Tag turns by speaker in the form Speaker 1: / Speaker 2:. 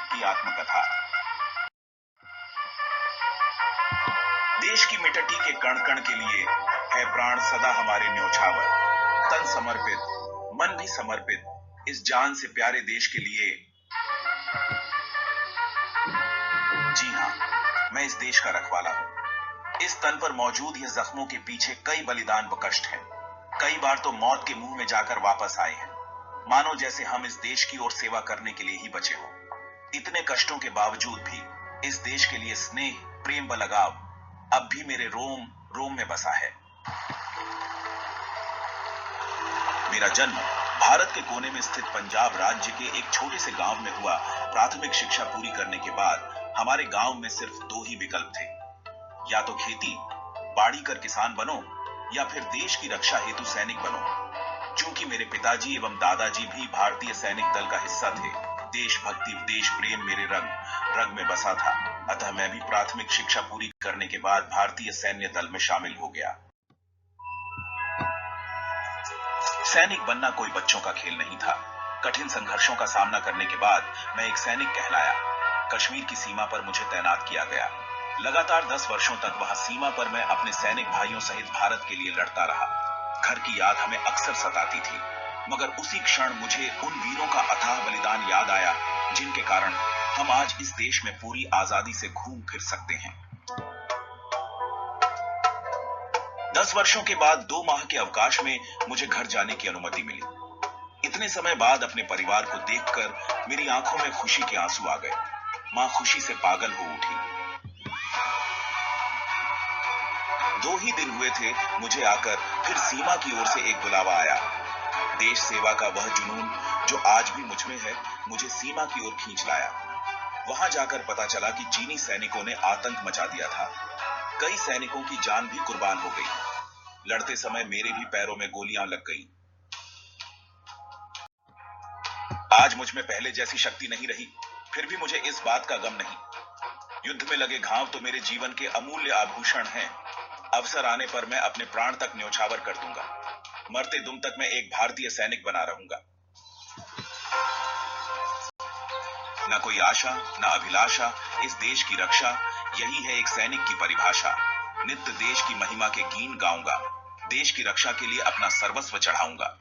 Speaker 1: की आत्मकथा। देश की मिट्टी के कण कण के लिए है प्राण सदा हमारे न्योछावर। तन समर्पित, मन भी समर्पित, इस जान से प्यारे देश के लिए। जी हाँ, मैं इस देश का रखवाला हूँ। इस तन पर मौजूद ये जख्मों के पीछे कई बलिदान व कष्ट हैं। कई बार तो मौत के मुंह में जाकर वापस आए हैं, मानो जैसे हम इस देश की ओर सेवा करने के लिए ही बचे हों। इतने कष्टों के बावजूद भी इस देश के लिए स्नेह, प्रेम व लगाव अब भी मेरे रोम रोम में बसा है। मेरा जन्म भारत के कोने में स्थित पंजाब राज्य के एक छोटे से गांव में हुआ। प्राथमिक शिक्षा पूरी करने के बाद हमारे गांव में सिर्फ दो ही विकल्प थे, या तो खेती बाड़ी कर किसान बनो या फिर देश की रक्षा हेतु सैनिक बनो। चूंकि मेरे पिताजी एवं दादाजी भी भारतीय सैनिक दल का हिस्सा थे, देशभक्ति, देश प्रेम मेरे रग रग में बसा था। अतः मैं भी प्राथमिक शिक्षा पूरी करने के बाद भारतीय सैन्य दल में शामिल हो गया। सैनिक बनना कोई बच्चों का खेल नहीं था। कठिन संघर्षों का सामना करने के बाद मैं एक सैनिक कहलाया। कश्मीर की सीमा पर मुझे तैनात किया गया। लगातार 10 वर्षों तक वहां सीमा पर मैं अपने सैनिक भाइयों सहित भारत के लिए लड़ता रहा। घर की याद हमें अक्सर सताती थी, मगर उसी क्षण मुझे उन वीरों का अथाह बलिदान याद आया, जिनके कारण हम आज इस देश में पूरी आजादी से घूम फिर सकते हैं। 10 वर्षों के बाद 2 माह के अवकाश में मुझे घर जाने की अनुमति मिली। इतने समय बाद अपने परिवार को देखकर मेरी आंखों में खुशी के आंसू आ गए। मां खुशी से पागल हो उठी। 2 ही दिन हुए थे मुझे आकर फिर सीमा की ओर से एक बुलावा आया। देश सेवा का वह जुनून जो आज भी मुझ में है, मुझे सीमा की ओर खींच लाया। वहां जाकर पता चला कि चीनी सैनिकों ने आतंक मचा दिया था। कई सैनिकों की जान भी कुर्बान हो गई। लड़ते समय मेरे भी पैरों में गोलियां लग गई। आज मुझ में पहले जैसी शक्ति नहीं रही, फिर भी मुझे इस बात का गम नहीं। युद्ध में लगे घाव तो मेरे जीवन के अमूल्य आभूषण हैं। अवसर आने पर मैं अपने प्राण तक न्योछावर कर दूंगा। मरते दम तक मैं एक भारतीय सैनिक बना रहूंगा। न कोई आशा, न अभिलाषा, इस देश की रक्षा, यही है एक सैनिक की परिभाषा। नित्य देश की महिमा के गीत गाऊंगा, देश की रक्षा के लिए अपना सर्वस्व चढ़ाऊंगा।